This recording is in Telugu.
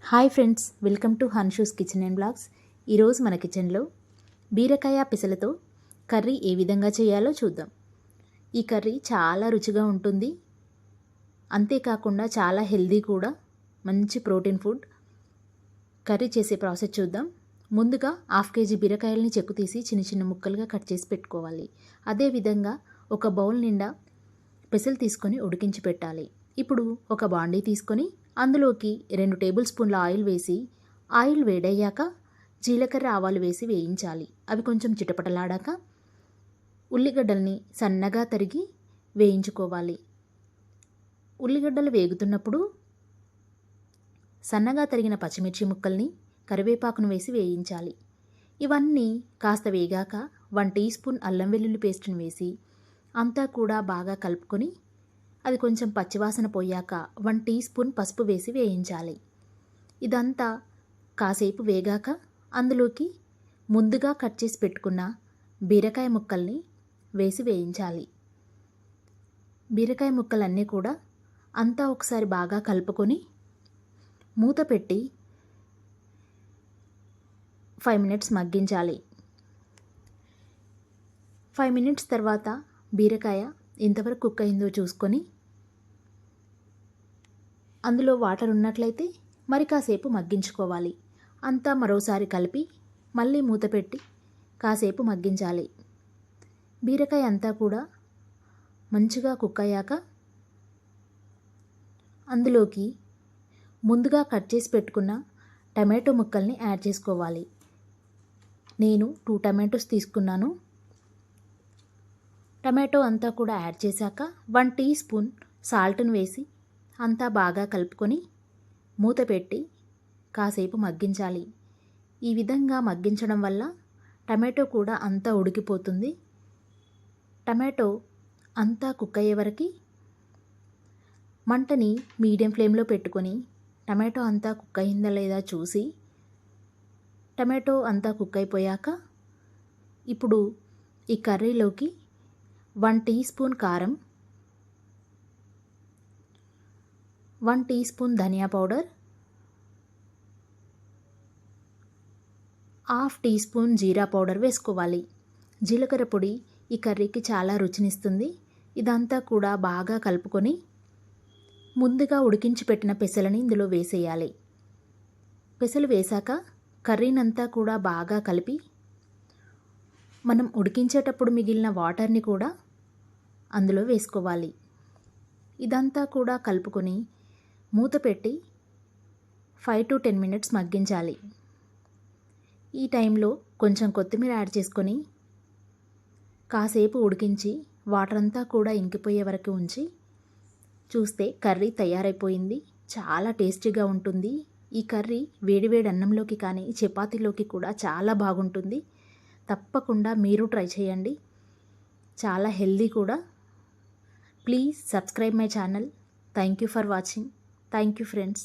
Hi friends, welcome to Hanshu's kitchen and blogs. ఈరోజు మన కిచెన్లో బీరకాయ పిసలతో కర్రీ ఏ విధంగా చేయాలో చూద్దాం. ఈ కర్రీ చాలా రుచిగా ఉంటుంది, అంతేకాకుండా చాలా హెల్దీ కూడా. మంచి ప్రోటీన్ ఫుడ్. కర్రీ చేసే ప్రాసెస్ చూద్దాం. ముందుగా 1/2 kg బీరకాయలని చెక్కు తీసి చిన్న చిన్న ముక్కలుగా కట్ చేసి పెట్టుకోవాలి. అదేవిధంగా ఒక బౌల్ నిండా పెసలు తీసుకొని ఉడికించి పెట్టాలి. ఇప్పుడు ఒక బాండీ తీసుకొని అందులోకి 2 టేబుల్ స్పూన్ల ఆయిల్ వేసి, ఆయిల్ వేడయ్యాక జీలకర్ర ఆవాలు వేసి వేయించాలి. అవి కొంచెం చిటపటలాడాక ఉల్లిగడ్డల్ని సన్నగా తరిగి వేయించుకోవాలి. ఉల్లిగడ్డలు వేగుతున్నప్పుడు సన్నగా తరిగిన పచ్చిమిర్చి ముక్కల్ని, కరివేపాకును వేసి వేయించాలి. ఇవన్నీ కాస్త వేగాక 1 టీ స్పూన్ అల్లం వెల్లుల్లి పేస్ట్ని వేసి అంతా కూడా బాగా కలుపుకొని, అది కొంచెం పచ్చివాసన పోయాక 1 టీ స్పూన్ పసుపు వేసి వేయించాలి. ఇదంతా కాసేపు వేగాక అందులోకి ముందుగా కట్ చేసి పెట్టుకున్న బీరకాయ ముక్కల్ని వేసి వేయించాలి. బీరకాయ ముక్కలన్నీ కూడా అంతా ఒకసారి బాగా కలుపుకొని మూత పెట్టి 5 మినిట్స్ మగ్గించాలి. 5 మినిట్స్ తర్వాత బీరకాయ ఎంతవరకు కుక్ అయిందో చూసుకొని అందులో వాటర్ ఉన్నట్లయితే మరి కాసేపు మగ్గించుకోవాలి. అంతా మరోసారి కలిపి మళ్ళీ మూత పెట్టి కాసేపు మగ్గించాలి. బీరకాయ అంతా కూడా మంచిగా కుక్ అయ్యాక అందులోకి ముందుగా కట్ చేసి పెట్టుకున్న టమాటో ముక్కల్ని యాడ్ చేసుకోవాలి. నేను 2 టమాటోస్ తీసుకున్నాను. టమాటో అంతా కూడా యాడ్ చేశాక 1 టీ స్పూన్ సాల్ట్ని వేసి అంతా బాగా కలుపుకొని మూత పెట్టి కాసేపు మగ్గించాలి. ఈ విధంగా మగ్గించడం వల్ల టమాటో కూడా అంతా ఉడికిపోతుంది. టమాటో అంతా కుక్ అయ్యే వరకు మంటని మీడియం ఫ్లేమ్లో పెట్టుకొని టమాటో అంతా కుక్ అయిందా లేదా చూసి, టమాటో అంతా కుక్ అయిపోయాక ఇప్పుడు ఈ కర్రీలోకి 1 టీ స్పూన్ కారం, 1 టీ స్పూన్ ధనియా పౌడర్, 1/2 టీ స్పూన్ జీరా పౌడర్ వేసుకోవాలి. జీలకర్ర పొడి ఈ కర్రీకి చాలా రుచినిస్తుంది. ఇదంతా కూడా బాగా కలుపుకొని ముందుగా ఉడికించి పెట్టిన పెసలని ఇందులో వేసేయాలి. పెసలు వేశాక కర్రీనంతా కూడా బాగా కలిపి మనం ఉడికించేటప్పుడు మిగిలిన వాటర్ని కూడా అందులో వేసుకోవాలి. ఇదంతా కూడా కలుపుకొని మూత పెట్టి 5 to 10 మినిట్స్ మగ్గించాలి. ఈ టైంలో కొంచెం కొత్తిమీర యాడ్ చేసుకొని కాసేపు ఉడికించి వాటర్ అంతా కూడా ఇంకిపోయే వరకు ఉంచి చూస్తే కర్రీ తయారైపోయింది. చాలా టేస్టీగా ఉంటుంది. ఈ కర్రీ వేడివేడి అన్నంలోకి కానీ చపాతీలోకి కూడా చాలా బాగుంటుంది. తప్పకుండా మీరు ట్రై చేయండి. చాలా హెల్దీ కూడా. Please subscribe my channel. Thank you for watching. Thank you friends.